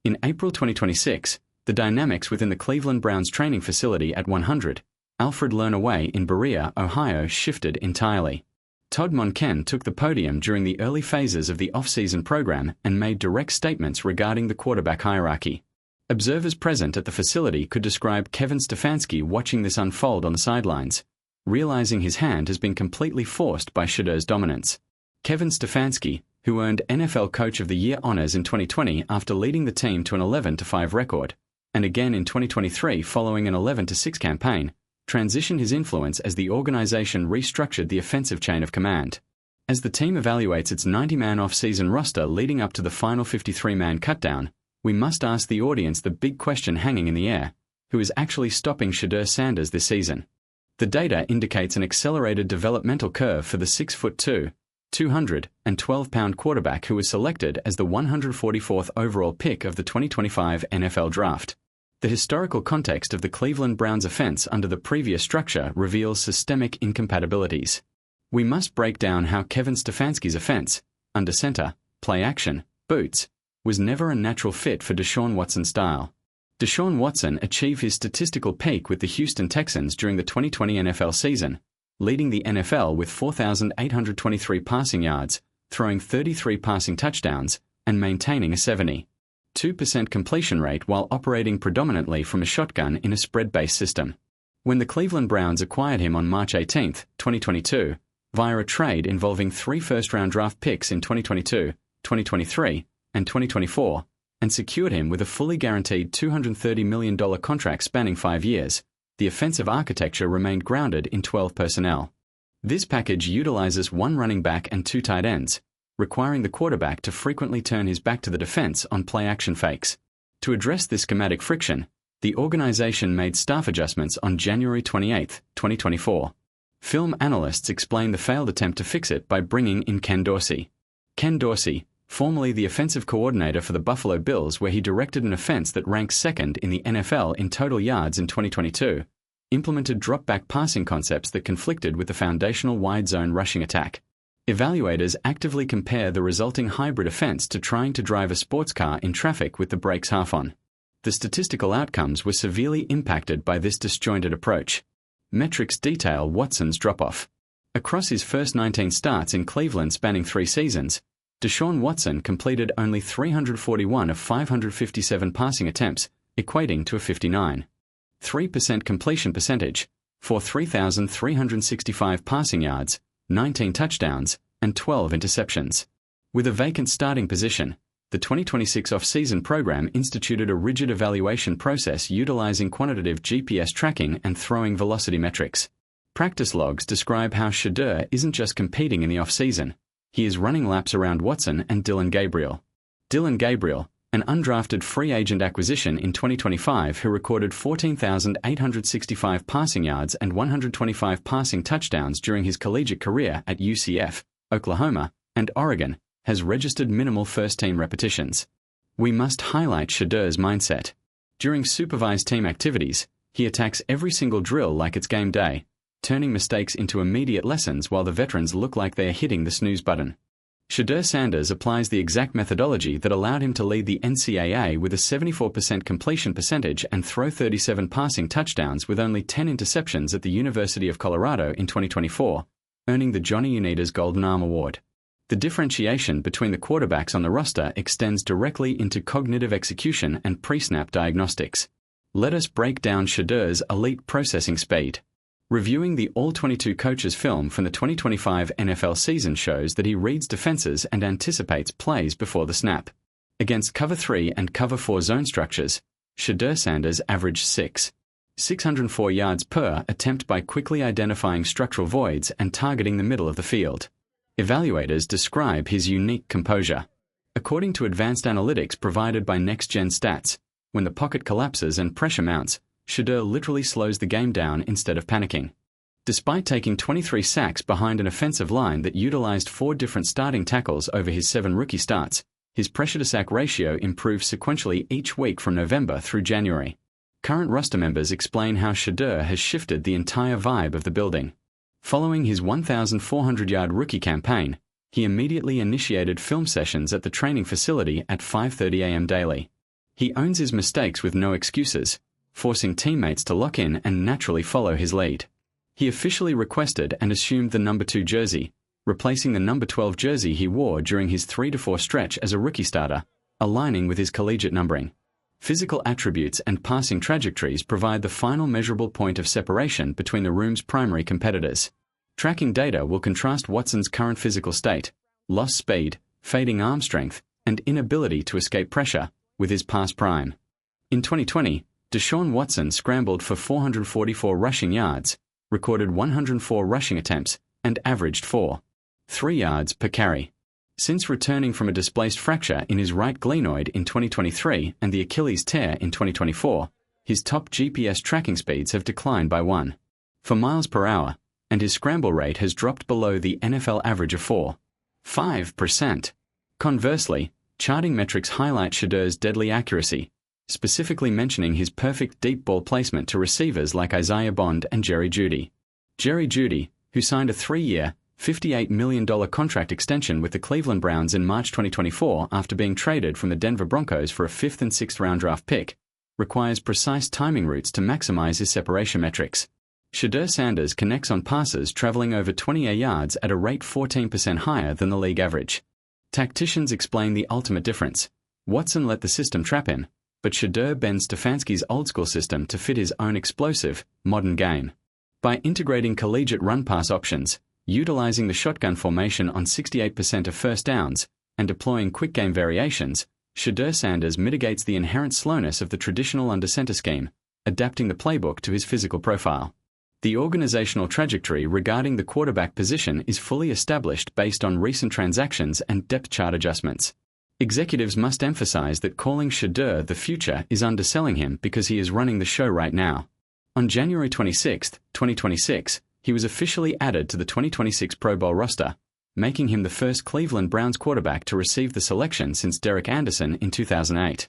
In April 2026, the dynamics within the Cleveland Browns training facility at 100 Alfred Lerner Way in Berea, Ohio shifted entirely. Todd Monken took the podium during the early phases of the off-season program and made direct statements regarding the quarterback hierarchy. Observers present at the facility could describe Kevin Stefanski watching this unfold on the sidelines, realizing his hand has been completely forced by Shedeur's dominance. Kevin Stefanski, who earned NFL Coach of the Year honors in 2020 after leading the team to an 11-5 record, and again in 2023 following an 11-6 campaign, transitioned his influence as the organization restructured the offensive chain of command. As the team evaluates its 90-man off-season roster leading up to the final 53-man cutdown, we must ask the audience the big question hanging in the air: who is actually stopping Shedeur Sanders this season? The data indicates an accelerated developmental curve for the 6'2", 212-pound quarterback who was selected as the 144th overall pick of the 2025 NFL Draft. The historical context of the Cleveland Browns offense under the previous structure reveals systemic incompatibilities. We must break down how Kevin Stefanski's offense, under center, play action, boots, was never a natural fit for Deshaun Watson's style. Deshaun Watson achieved his statistical peak with the Houston Texans during the 2020 NFL season, leading the NFL with 4,823 passing yards, throwing 33 passing touchdowns, and maintaining a 72% completion rate while operating predominantly from a shotgun in a spread-based system. When the Cleveland Browns acquired him on March 18, 2022, via a trade involving 3 first-round draft picks in 2022, 2023, and 2024, and secured him with a fully guaranteed $230 million contract spanning 5 years, the offensive architecture remained grounded in 12 personnel. This package utilizes 1 running back and 2 tight ends, requiring the quarterback to frequently turn his back to the defense on play-action fakes. To address this schematic friction, the organization made staff adjustments on January 28, 2024. Film analysts explain the failed attempt to fix it by bringing in Ken Dorsey. Ken Dorsey, formerly the offensive coordinator for the Buffalo Bills where he directed an offense that ranks second in the NFL in total yards in 2022, implemented drop-back passing concepts that conflicted with the foundational wide-zone rushing attack. Evaluators actively compare the resulting hybrid offense to trying to drive a sports car in traffic with the brakes half on. The statistical outcomes were severely impacted by this disjointed approach. Metrics detail Watson's drop-off. Across his first 19 starts in Cleveland spanning 3 seasons, Deshaun Watson completed only 341 of 557 passing attempts, equating to a 59.3% completion percentage, for 3,365 passing yards, 19 touchdowns, and 12 interceptions. With a vacant starting position, the 2026 off-season program instituted a rigid evaluation process utilizing quantitative GPS tracking and throwing velocity metrics. Practice logs describe how Shedeur isn't just competing in the off-season. He is running laps around Watson and Gabriel. Gabriel, an undrafted free agent acquisition in 2025 who recorded 14,865 passing yards and 125 passing touchdowns during his collegiate career at UCF, Oklahoma, and Oregon, has registered minimal first-team repetitions. We must highlight Shedeur's mindset. During supervised team activities, he attacks every single drill like it's game day, turning mistakes into immediate lessons while the veterans look like they are hitting the snooze button. Shedeur Sanders applies the exact methodology that allowed him to lead the NCAA with a 74% completion percentage and throw 37 passing touchdowns with only 10 interceptions at the University of Colorado in 2024, earning the Johnny Unitas Golden Arm Award. The differentiation between the quarterbacks on the roster extends directly into cognitive execution and pre-snap diagnostics. Let us break down Shedeur's elite processing speed. Reviewing the All-22 coaches film from the 2025 NFL season shows that he reads defenses and anticipates plays before the snap. Against Cover 3 and Cover 4 zone structures, Shedeur Sanders averaged 604 yards per attempt by quickly identifying structural voids and targeting the middle of the field. Evaluators describe his unique composure. According to advanced analytics provided by Next Gen Stats, when the pocket collapses and pressure mounts, Shedeur literally slows the game down instead of panicking. Despite taking 23 sacks behind an offensive line that utilized 4 different starting tackles over his 7 rookie starts, his pressure-to-sack ratio improved sequentially each week from November through January. Current roster members explain how Shedeur has shifted the entire vibe of the building. Following his 1,400-yard rookie campaign, he immediately initiated film sessions at the training facility at 5:30 a.m. daily. He owns his mistakes with no excuses, forcing teammates to lock in and naturally follow his lead. He officially requested and assumed the number 2 jersey, replacing the number 12 jersey he wore during his 3-4 stretch as a rookie starter, aligning with his collegiate numbering. Physical attributes and passing trajectories provide the final measurable point of separation between the room's primary competitors. Tracking data will contrast Watson's current physical state, lost speed, fading arm strength, and inability to escape pressure, with his past prime. In 2020, Deshaun Watson scrambled for 444 rushing yards, recorded 104 rushing attempts, and averaged 4.3 yards per carry. Since returning from a displaced fracture in his right glenoid in 2023 and the Achilles tear in 2024, his top GPS tracking speeds have declined by 1 miles per hour, and his scramble rate has dropped below the NFL average of 4.5%. Conversely, charting metrics highlight Shedeur's deadly accuracy, specifically mentioning his perfect deep ball placement to receivers like Isaiah Bond and Jerry Jeudy. Jerry Jeudy, who signed a 3-year, $58 million contract extension with the Cleveland Browns in March 2024 after being traded from the Denver Broncos for a 5th and 6th round draft pick, requires precise timing routes to maximize his separation metrics. Shedeur Sanders connects on passes traveling over 20 yards at a rate 14% higher than the league average. Tacticians explain the ultimate difference. Watson let the system trap him, but Shedeur bends Stefanski's old-school system to fit his own explosive, modern game. By integrating collegiate run-pass options, utilizing the shotgun formation on 68% of first downs, and deploying quick-game variations, Shedeur Sanders mitigates the inherent slowness of the traditional under-center scheme, adapting the playbook to his physical profile. The organizational trajectory regarding the quarterback position is fully established based on recent transactions and depth chart adjustments. Executives must emphasize that calling Shedeur the future is underselling him because he is running the show right now. On January 26, 2026, he was officially added to the 2026 Pro Bowl roster, making him the first Cleveland Browns quarterback to receive the selection since Derek Anderson in 2008.